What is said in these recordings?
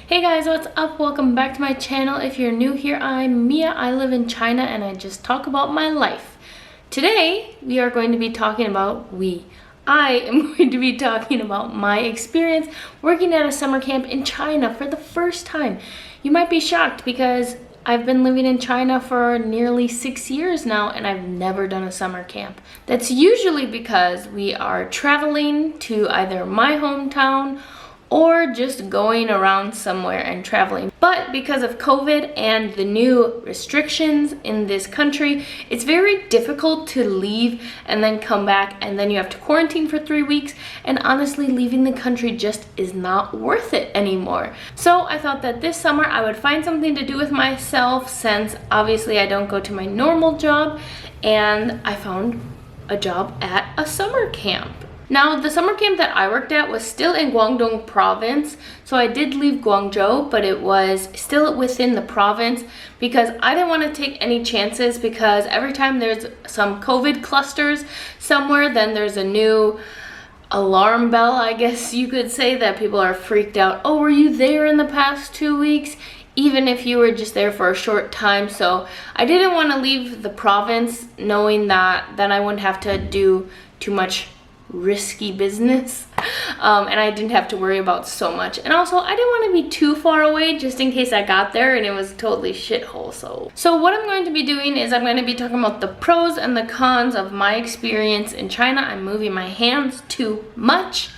Hey guys, what's up? Welcome back to my channel. If you're new here, I'm Mia. I live in China and I just talk about my life. Today, we are going to be talking about I am going to be talking about my experience working at a summer camp in China for the first time. You might be shocked because I've been living in China for nearly 6 years now and I've never done a summer camp. That's usually because we are traveling to either my hometown or just going around somewhere and traveling. But because of COVID and the new restrictions in this country, it's very difficult to leave and then come back and then you have to quarantine for 3 weeks, and honestly leaving the country just is not worth it anymore. So I thought that this summer I would find something to do with myself, since obviously I don't go to my normal job, and I found a job at a summer camp. Now, the summer camp that I worked at was still in Guangdong province, so I did leave Guangzhou, but it was still within the province because I didn't want to take any chances, because every time there's some COVID clusters somewhere, then there's a new alarm bell, I guess you could say, that people are freaked out. Oh, were you there in the past 2 weeks? Even if you were just there for a short time. So I didn't want to leave the province knowing that then I wouldn't have to do too much risky business, and I didn't have to worry about so much. And also I didn't want to be too far away just in case I got there and it was totally shithole. So what I'm going to be doing is I'm going to be talking about the pros and the cons of my experience in China. I'm moving my hands too much,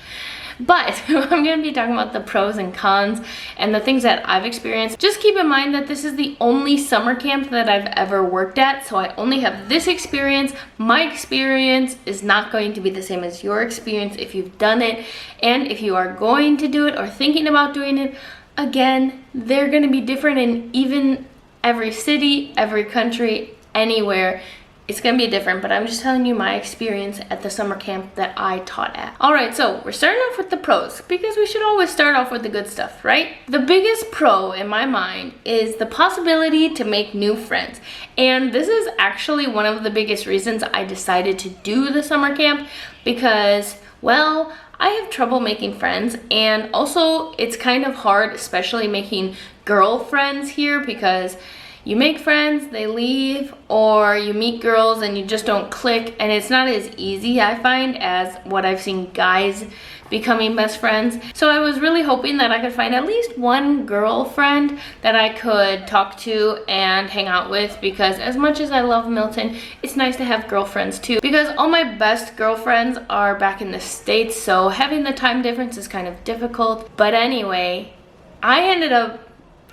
but I'm going to be talking about the pros and cons and the things that I've experienced. Just keep in mind that this is the only summer camp that I've ever worked at, so I only have this experience. My experience is not going to be the same as your experience if you've done it, and if you are going to do it or thinking about doing it, again, they're going to be different in even every city, every country, anywhere. It's gonna be different, but I'm just telling you my experience at the summer camp that I taught at. Alright, so we're starting off with the pros, because we should always start off with the good stuff, right? The biggest pro in my mind is the possibility to make new friends. And this is actually one of the biggest reasons I decided to do the summer camp, because, well, I have trouble making friends, and also it's kind of hard, especially making girlfriends here, because you make friends, they leave, or you meet girls and you just don't click, and it's not as easy, I find, as what I've seen guys becoming best friends. So I was really hoping that I could find at least one girlfriend that I could talk to and hang out with, because as much as I love Milton, it's nice to have girlfriends too, because all my best girlfriends are back in the States, so having the time difference is kind of difficult. But anyway, I ended up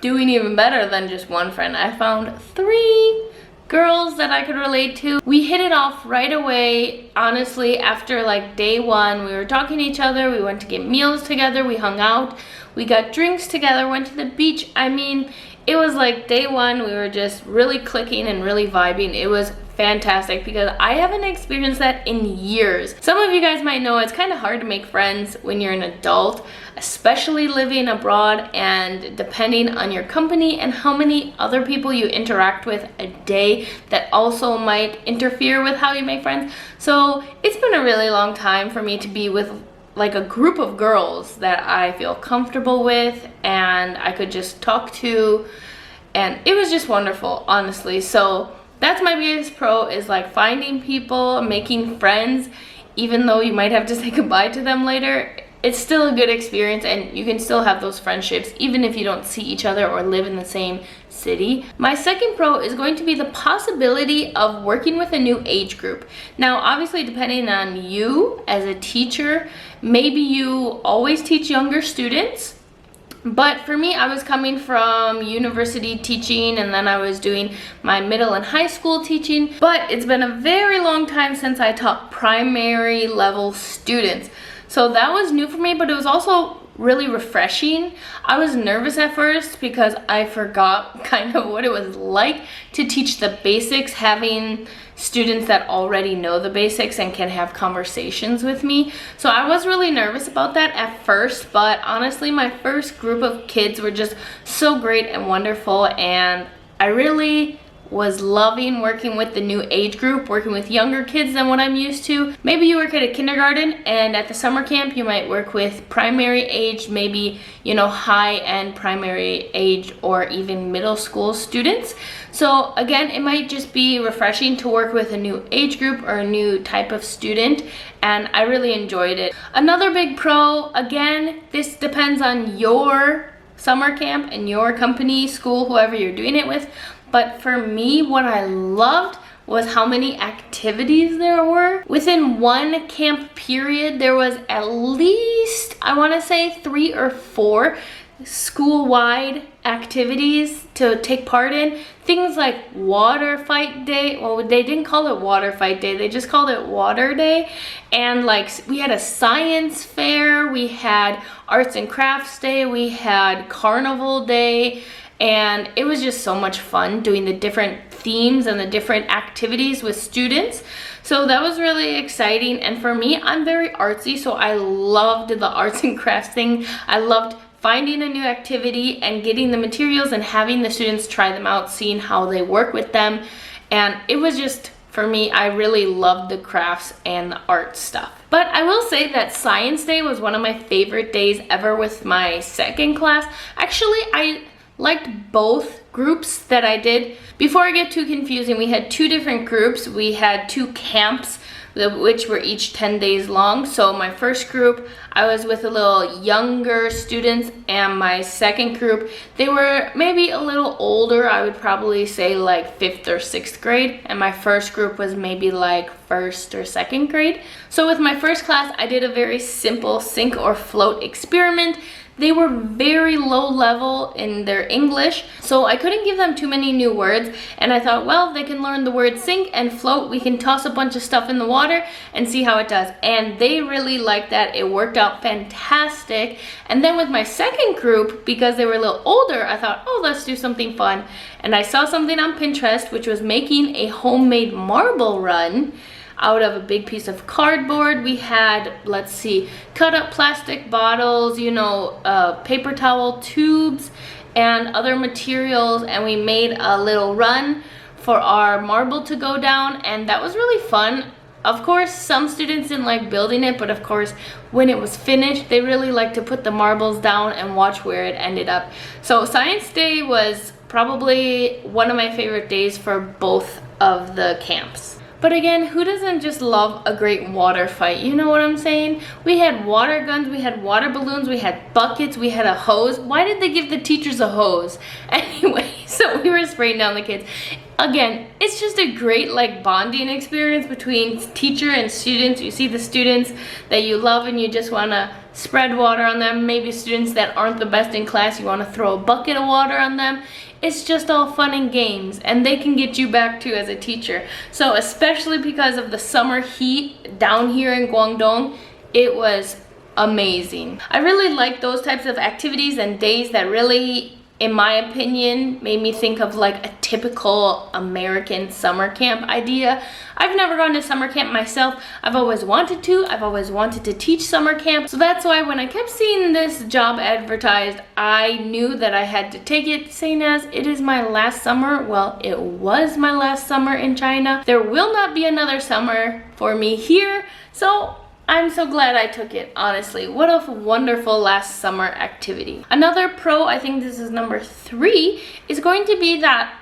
doing even better than just one friend. I found 3 girls that I could relate to. We hit it off right away. Honestly, after like day 1, we were talking to each other, we went to get meals together, we hung out, we got drinks together, went to the beach. I mean, it was like day 1, we were just really clicking and really vibing. It was fantastic, because I haven't experienced that in years. Some of you guys might know it's kind of hard to make friends when you're an adult, especially living abroad, and depending on your company and how many other people you interact with a day, that also might interfere with how you make friends. So it's been a really long time for me to be with like a group of girls that I feel comfortable with and I could just talk to, and it was just wonderful, honestly. So that's my biggest pro, is like finding people, making friends, even though you might have to say goodbye to them later. It's still a good experience, and you can still have those friendships even if you don't see each other or live in the same city. My second pro is going to be the possibility of working with a new age group. Now, obviously, depending on you as a teacher, maybe you always teach younger students. But for me, I was coming from university teaching, and then I was doing my middle and high school teaching. But it's been a very long time since I taught primary level students. So that was new for me, but it was also really refreshing. I was nervous at first because I forgot kind of what it was like to teach the basics, having students that already know the basics and can have conversations with me. So I was really nervous about that at first, but honestly, my first group of kids were just so great and wonderful, and I really was loving working with the new age group, working with younger kids than what I'm used to. Maybe you work at a kindergarten, and at the summer camp you might work with primary age, maybe, you know, high-end primary age or even middle school students. So again, it might just be refreshing to work with a new age group or a new type of student, and I really enjoyed it. Another big pro, again, this depends on your summer camp and your company, school, whoever you're doing it with. But for me, what I loved was how many activities there were. Within one camp period, there was at least, I want to say 3 or 4 school-wide activities to take part in. Things like water fight day. Well, they didn't call it water fight day, they just called it water day. And like, we had a science fair, we had arts and crafts day, we had carnival day, and it was just so much fun doing the different themes and the different activities with students. So that was really exciting. And for me, I'm very artsy, so I loved the arts and crafts thing. I loved finding a new activity and getting the materials and having the students try them out, seeing how they work with them. And it was just, for me, I really loved the crafts and the art stuff. But I will say that Science Day was one of my favorite days ever with my second class. Actually, I liked both groups that I did. Before I get too confusing, we had 2 different groups. We had 2 camps, which were each 10 days long. So my first group, I was with a little younger students, and my second group, they were maybe a little older. I would probably say like 5th or 6th grade, and my first group was maybe like 1st or 2nd grade. So with my first class, I did a very simple sink or float experiment. They were very low level in their English, so I couldn't give them too many new words, and I thought, well, they can learn the word sink and float. We can toss a bunch of stuff in the water and see how it does. And they really liked that. It worked out fantastic. And then with my second group, because they were a little older, I thought, oh, let's do something fun. And I saw something on Pinterest, which was making a homemade marble run out of a big piece of cardboard. We had, let's see, cut up plastic bottles, you know, paper towel tubes and other materials, and we made a little run for our marble to go down, and that was really fun. Of course, some students didn't like building it, but of course, when it was finished, they really liked to put the marbles down and watch where it ended up. So Science Day was probably one of my favorite days for both of the camps. But again, who doesn't just love a great water fight? You know what I'm saying? We had water guns, we had water balloons, we had buckets, we had a hose. Why did they give the teachers a hose? Anyway, so we were spraying down the kids. Again, it's just a great like bonding experience between teacher and students. You see the students that you love and you just want to spread water on them. Maybe students that aren't the best in class, you want to throw a bucket of water on them. It's just all fun and games, and they can get you back too as a teacher. So especially because of the summer heat down here in Guangdong, it was amazing. I really like those types of activities and days that really, in my opinion, made me think of like a typical American summer camp idea. I've never gone to summer camp myself. I've always wanted to. I've always wanted to teach summer camp. So that's why when I kept seeing this job advertised, I knew that I had to take it, saying as it is my last summer. Well, it was my last summer in China. There will not be another summer for me here. So I'm so glad I took it, honestly. What a wonderful last summer activity. Another pro, I think this is number 3, is going to be that,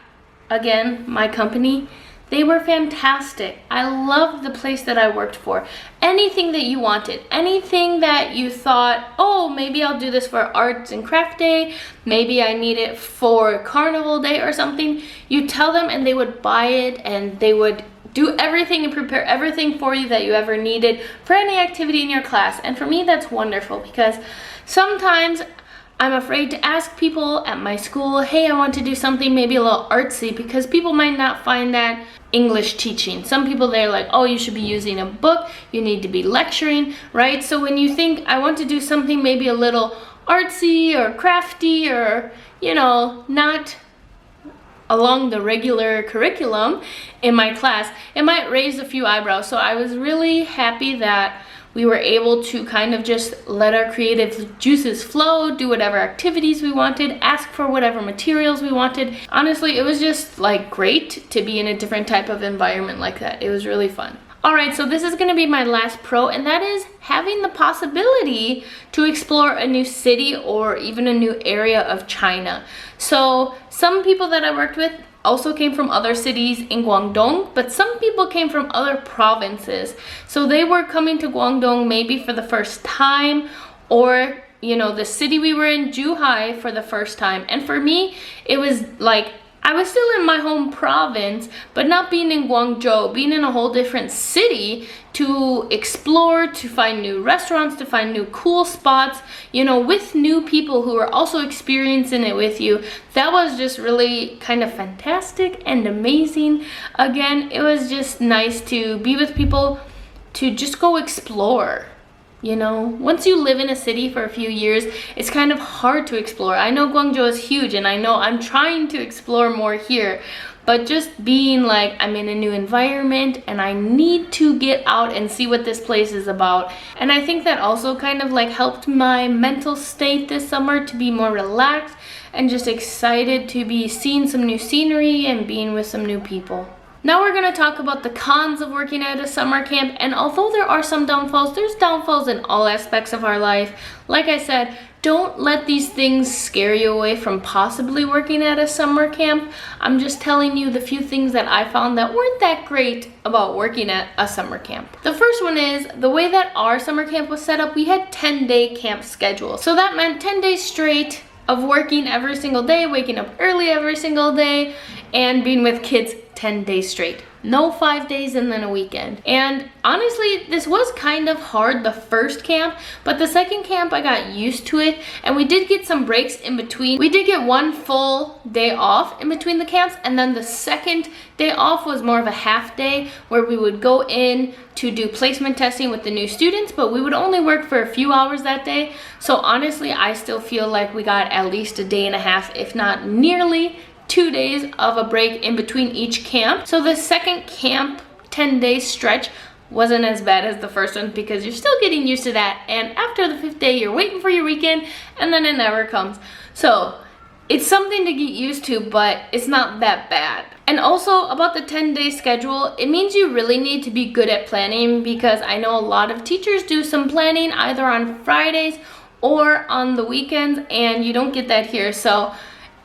again, my company, they were fantastic. I loved the place that I worked for. Anything that you wanted, anything that you thought, oh, maybe I'll do this for Arts and Craft Day, maybe I need it for Carnival Day or something, you tell them and they would buy it, and they would do everything and prepare everything for you that you ever needed for any activity in your class. And for me, that's wonderful, because sometimes I'm afraid to ask people at my school, hey, I want to do something maybe a little artsy, because people might not find that English teaching. Some people, they're like, oh, you should be using a book, you need to be lecturing, right? So when you think, I want to do something maybe a little artsy or crafty or, you know, not along the regular curriculum in my class, it might raise a few eyebrows. So I was really happy that We were able to kind of just let our creative juices flow, do whatever activities we wanted, ask for whatever materials we wanted. Honestly, it was just like great to be in a different type of environment like that. It was really fun. Alright, so this is going to be my last pro, and that is having the possibility to explore a new city or even a new area of China. So some people that I worked with also came from other cities in Guangdong, but some people came from other provinces. So they were coming to Guangdong maybe for the first time, or the city we were in, Zhuhai, for the first time. And for me, it was like I was still in my home province, but not being in Guangzhou, being in a whole different city to explore, to find new restaurants, to find new cool spots, with new people who are also experiencing it with you. That was just really kind of fantastic and amazing. Again, it was just nice to be with people, to just go explore. Once you live in a city for a few years, it's kind of hard to explore. I know Guangzhou is huge, and I know I'm trying to explore more here, but just being like, I'm in a new environment and I need to get out and see what this place is about. And I think that also kind of like helped my mental state this summer to be more relaxed and just excited to be seeing some new scenery and being with some new people. Now we're going to talk about the cons of working at a summer camp, and although there are some downfalls, there's downfalls in all aspects of our life. Like I said, don't let these things scare you away from possibly working at a summer camp. I'm just telling you the few things that I found that weren't that great about working at a summer camp. The first one is the way that our summer camp was set up. We had 10-day camp schedule. So that meant 10 days straight of working every single day, waking up early every single day, and being with kids 10 days straight. No 5 days and then a weekend. And honestly, this was kind of hard the first camp, but the second camp I got used to it, and we did get some breaks in between. We did get one full day off in between the camps, and then the second day off was more of a half day where we would go in to do placement testing with the new students, but we would only work for a few hours that day. So honestly, I still feel like we got at least a day and a half, if not nearly 2 days of a break in between each camp. So the second camp 10-day stretch wasn't as bad as the first one because you're still getting used to that, and after the 5th day you're waiting for your weekend and then it never comes. So it's something to get used to, but it's not that bad. And also about the 10-day schedule, it means you really need to be good at planning, because I know a lot of teachers do some planning either on Fridays or on the weekends, and you don't get that here. So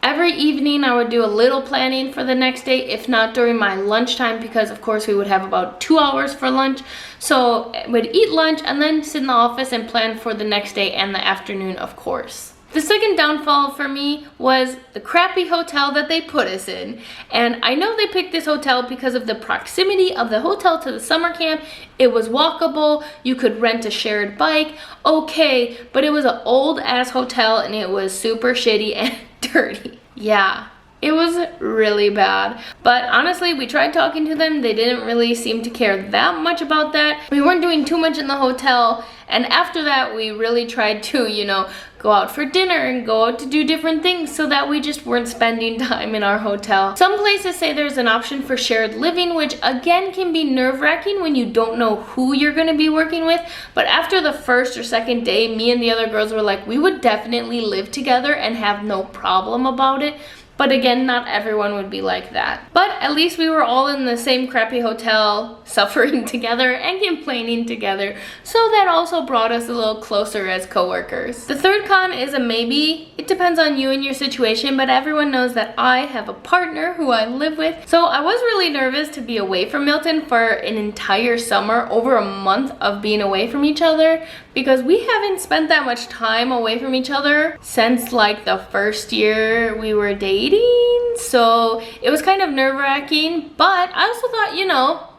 every evening I would do a little planning for the next day, if not during my lunchtime, because of course we would have about 2 hours for lunch. So I would eat lunch and then sit in the office and plan for the next day and the afternoon, of course. The second downfall for me was the crappy hotel that they put us in. And I know they picked this hotel because of the proximity of the hotel to the summer camp. It was walkable, you could rent a shared bike, okay, but it was an old ass hotel and it was super shitty and dirty. Yeah, it was really bad. But honestly, we tried talking to them. They didn't really seem to care that much about that. We weren't doing too much in the hotel. And after that, we really tried to, go out for dinner and go out to do different things so that we just weren't spending time in our hotel. Some places say there's an option for shared living, which again can be nerve-wracking when you don't know who you're going to be working with. But after the first or second day, me and the other girls were like, we would definitely live together and have no problem about it. But again, not everyone would be like that. But at least we were all in the same crappy hotel, suffering together and complaining together. So that also brought us a little closer as coworkers. The third con is a maybe. It depends on you and your situation, but everyone knows that I have a partner who I live with. So I was really nervous to be away from Milton for an entire summer, over a month of being away from each other, because we haven't spent that much time away from each other since like the first year we were dating. So it was kind of nerve-wracking, but I also thought,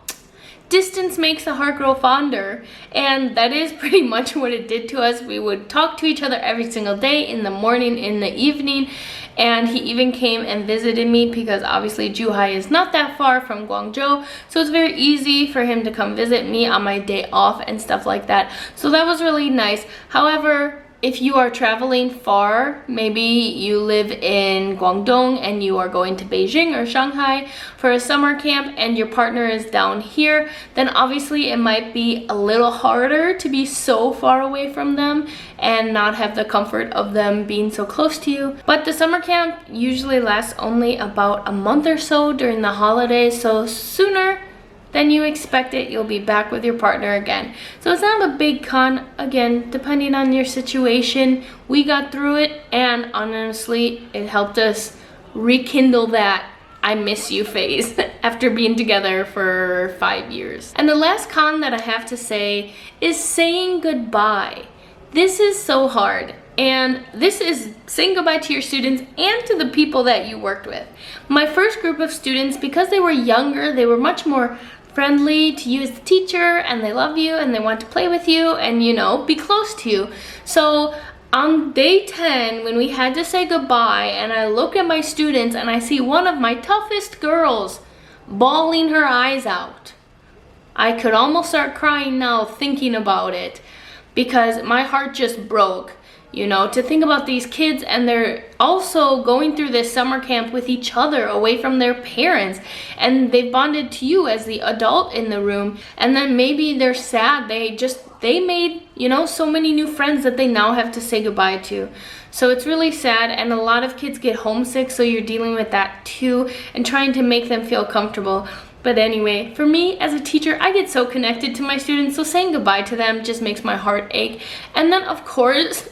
distance makes the heart grow fonder, and that is pretty much what it did to us. We would talk to each other every single day, in the morning, in the evening, and he even came and visited me because obviously Zhuhai is not that far from Guangzhou, so it's very easy for him to come visit me on my day off and stuff like that. So that was really nice. However, if you are traveling far, maybe you live in Guangdong and you are going to Beijing or Shanghai for a summer camp and your partner is down here, then obviously it might be a little harder to be so far away from them and not have the comfort of them being so close to you. But the summer camp usually lasts only about a month or so during the holidays, so sooner than you expect it, you'll be back with your partner again. So it's not a big con, again, depending on your situation. We got through it, and honestly, it helped us rekindle that I miss you phase after being together for 5 years. And the last con that I have to say is saying goodbye. This is so hard. And this is saying goodbye to your students and to the people that you worked with. My first group of students, because they were younger, they were much more friendly to you as the teacher, and they love you and they want to play with you and, you know, be close to you. So on day 10, when we had to say goodbye, and I look at my students and I see one of my toughest girls bawling her eyes out, I could almost start crying now thinking about it, because my heart just broke. You know, to think about these kids, and they're also going through this summer camp with each other away from their parents, and they've bonded to you as the adult in the room, and then maybe they're sad. They made, you know, so many new friends that they now have to say goodbye to. So it's really sad, and a lot of kids get homesick, so you're dealing with that too and trying to make them feel comfortable. But anyway, for me as a teacher, I get so connected to my students, so saying goodbye to them just makes my heart ache. And then of course,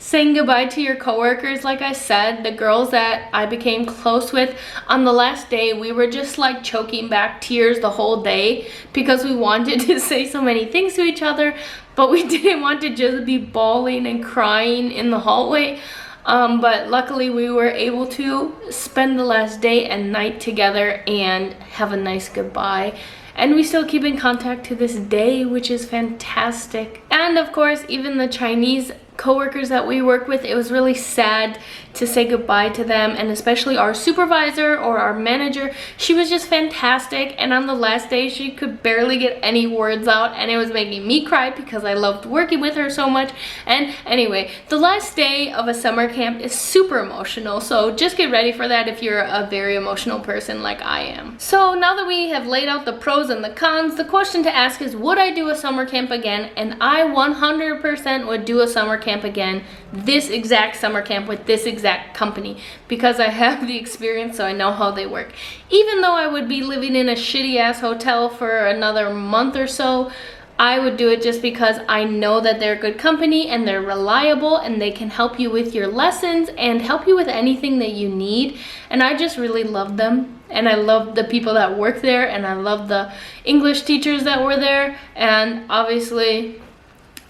saying goodbye to your coworkers. Like I said, the girls that I became close with, on the last day, we were just like choking back tears the whole day because we wanted to say so many things to each other, but we didn't want to just be bawling and crying in the hallway. But luckily we were able to spend the last day and night together and have a nice goodbye. And we still keep in contact to this day, which is fantastic. And of course, even the Chinese coworkers that we work with, it was really sad to say goodbye to them, and especially our supervisor or our manager. She was just fantastic, and on the last day she could barely get any words out, and it was making me cry because I loved working with her so much. And anyway, the last day of a summer camp is super emotional, so just get ready for that if you're a very emotional person like I am. So now that we have laid out the pros and the cons, the question to ask is, would I do a summer camp again? And I 100% would do a summer camp again, this exact summer camp with this exact company, because I have the experience, so I know how they work. Even though I would be living in a shitty ass hotel for another month or so, I would do it just because I know that they're good company and they're reliable and they can help you with your lessons and help you with anything that you need. And I just really love them, and I love the people that work there, and I love the English teachers that were there, and obviously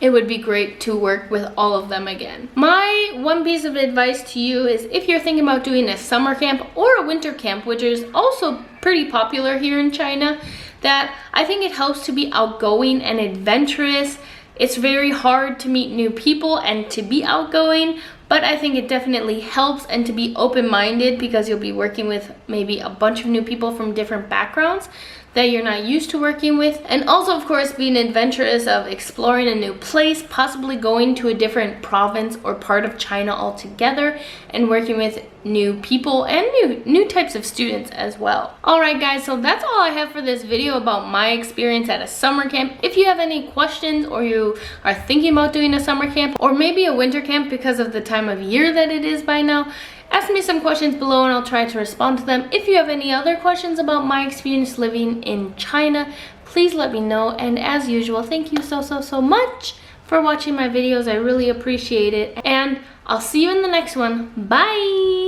it would be great to work with all of them again. My one piece of advice to you is, if you're thinking about doing a summer camp or a winter camp, which is also pretty popular here in China, that I think it helps to be outgoing and adventurous. It's very hard to meet new people and to be outgoing, but I think it definitely helps, and to be open-minded, because you'll be working with maybe a bunch of new people from different backgrounds that you're not used to working with. And also, of course, being adventurous of exploring a new place, possibly going to a different province or part of China altogether, and working with new people and new types of students as well. Alright guys, so that's all I have for this video about my experience at a summer camp. If you have any questions, or you are thinking about doing a summer camp or maybe a winter camp because of the time of year that it is by now, ask me some questions below and I'll try to respond to them. If you have any other questions about my experience living in China, please let me know. And as usual, thank you so much for watching my videos. I really appreciate it. And I'll see you in the next one. Bye!